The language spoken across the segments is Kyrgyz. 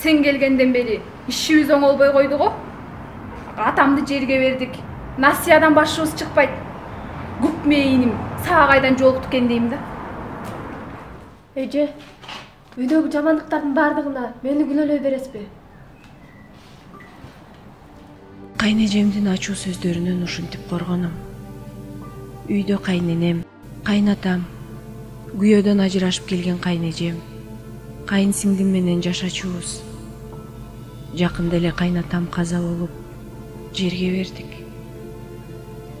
Sen gelgenden beri işimiz oңолбой койду го. Атамды жерге бердик. Насиядан башыбыз чыкпайт. Күп мейиним сага кайдан жолукту экен дейм да. Эже, үйдөгү жамандыктардын бардыгына мени күнөөлөй бересизби? Кайнежемдин ачуу сөздөрүнөн ушинтип коргонум. Үйдө кайненем, кайнатам, күйөөдөн ажырашып келген кайнежем, кайын сиңдим менен жашачубуз. Жакында эле кайнатам каза болуп, жерге бердик.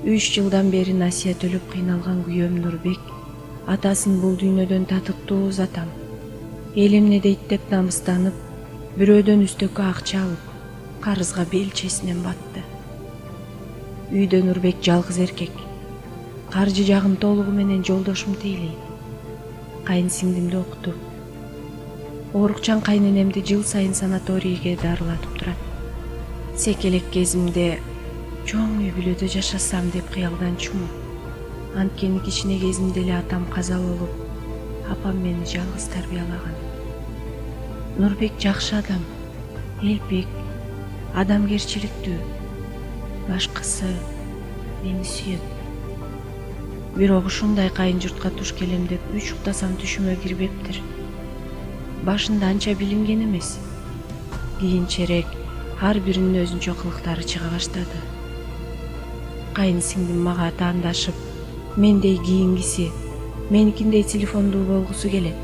3 жылдан бери насия төлөп кыйналган күйөөм Нурбек атасын бул дүйнөдөн татыктуу узатам. Элимне дейт деп намыстанып, бирөөдөн үстөккө акча алып, карызга белчесинен батты. Үйдө Нурбек жалгыз эркек. Каржы жагын толугу менен жолдошум тейлейт. Кайын сиңдимди окутуп, оорукчан кайненемди жыл сайын санаторийге дарылатып турат. Секелек кезимде чоң үй бүлөдө жашасам деп кыялданчумун. Анткени кичине кезимде эле атам каза болуп, апам мени жалгыз тарбиялаган. Нурбек жакшы адам, элбек, адамгерчиликтүү. Башкысы мени сүйөт. Бирок ушундай кайын журтка туш келем деп 3 уктасам түшүмө кирбептир. Башында анча билинген эмес. Кийинчерээк ар биринин өзүнчө кылыктары чыга баштады. Кайын сиңдим мага таандашып, мендей кийингиси, меникиндей телефондуу болгусу келет.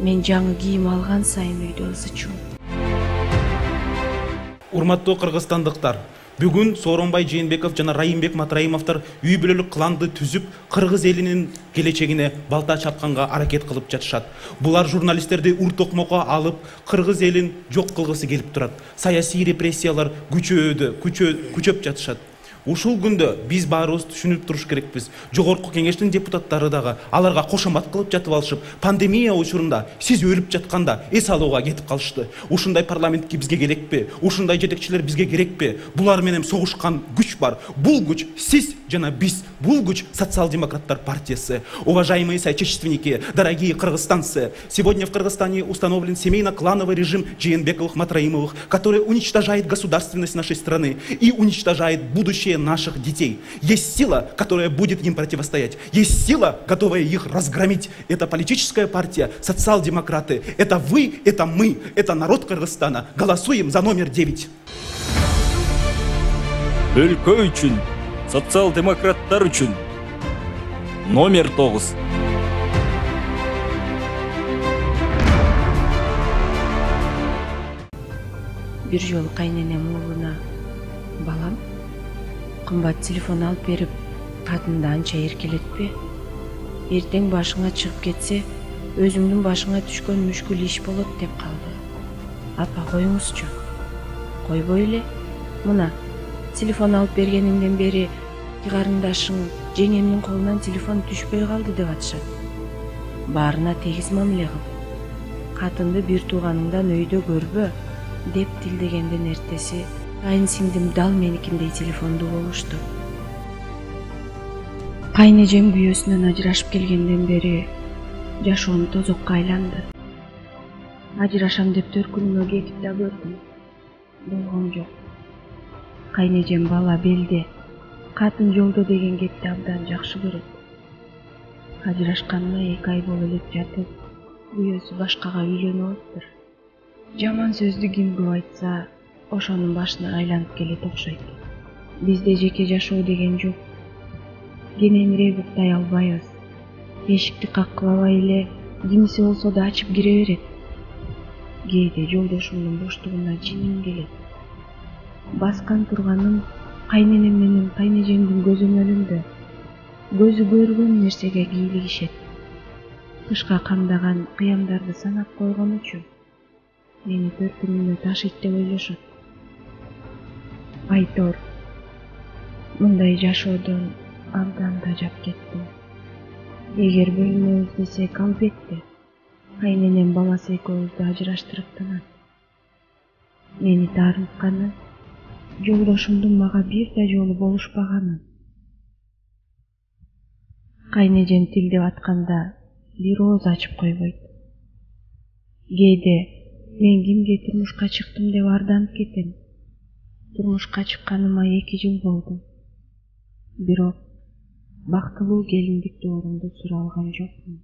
Мен жаңы кийим алган сайын үйдө ызычуу. Урматтуу кыргызстандыктар, бүгүн Сооронбай Жээнбеков жана Райымбек Матраимовдор үй бүлөлүк кланды түзүп, кыргыз элинин келечегине балта чапканга аракет кылып жатышат. Булар журналисттерди уртокмокко алып, кыргыз элин жок кылгысы келип турат. Саясий репрессиялар күчөп жатышат. Ушул күндө биз баарыбыз түшүнүп туруш керекпиз. Жогорку кеңештин депутаттары дагы аларга кошомат кылып жатып алышып, пандемия учурунда сиз өлүп жатканда эс алууга кетип калышты. Ушундай парламентке бизге керекпи? Ушундай жетекчилер бизге керекпи? Булар менен согушкан күч бар. Бул күч сиз жана биз. Бул күч социал-демократтар партиясы. Уважаемые соотечественники, дорогие кыргызстанцы, сегодня в Кыргызстане установлен семейно-клановый режим Жээнбековых-Матраимовых, который уничтожает государственность нашей страны и уничтожает будущее наших детей. Есть сила, которая будет им противостоять. Есть сила, готовая их разгромить. Это политическая партия, социал-демократы. Это вы, это мы, это народ Кыргызстана. Голосуем за номер 9. Өлкө үчүн, социал-демократтар үчүн номер 9. Бир жолу кайненем уулуна: "Балам, кымбат телефон алып берип, катынды анча эркелетпе. Эртең башыңа чыгып кетсе, өзүңдүн башыңа түшкөн мүшкүл иш болот" деп калды. "Апа, коюңузчу." "Койбой эле. Мына, телефон алып бергениңден бери карындашың, жеңемдин колунан телефон түшпөй калды" деп атышат. "Баарына тегиз мамиле кыл. Катынды бир тууганыңдан өйдө көрбө" деп тилдегенден эртеси кайын сиңдим дал меникиндей телефондуу болушту. Кайнежем күйөөсүнөн ажырашып келгенден бери жашоом тозокко айланды. Ажырашам деп төркүнүмө кетип да көрдүм. Болгон жок. Кайнежем бала белде, катын жолдо деген кепти абдан жакшы көрөт. Ажырашканына 2 ай болуп элек жатып, күйөөсү башкага үйлөнүп алыптыр. Жаман сөздү ким көп айтса, ошонун башына айланып келет окшойт. Бизде жеке жашоо деген жок. Кененирээк уктай албайбыз. Эшикти каккылабай эле кимиси болсо да ачып кире берет. Кээде жолдошумдун боштугуна жиним келет. Баскан турганым кайненем менен кайнежемдин көзөмөлүндө. Көзү көргөн нерсеге кийлигишет. Кышка камдаган кыямдарды санап койгон үчүн мени төркүнүнө ташыйт деп ойлошот. Айтор, мындай жашоодон абдан тажап кеттим. Эгер бөлүнөбүз десек, албетте, кайненем баласы экөөбүздү ажыраштырып танат. Мени таарынтканы жолдошумдун мага бир да жолу болушпаганы. Кайнежем тил деп атканда бир ооз ачып койбойт. Кээде Мен кимге турмушка чыктым деп арданып кетем. Турмушка чыкканыма 2 жыл болду. Бирок бактылуу келиндик доорумду сүрө алган жокмун.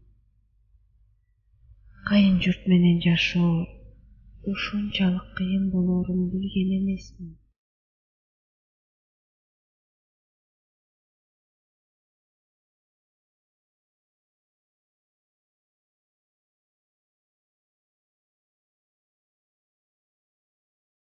Кайын журт менен жашоо ушунчалык кыйын болоорун билген эмесмин.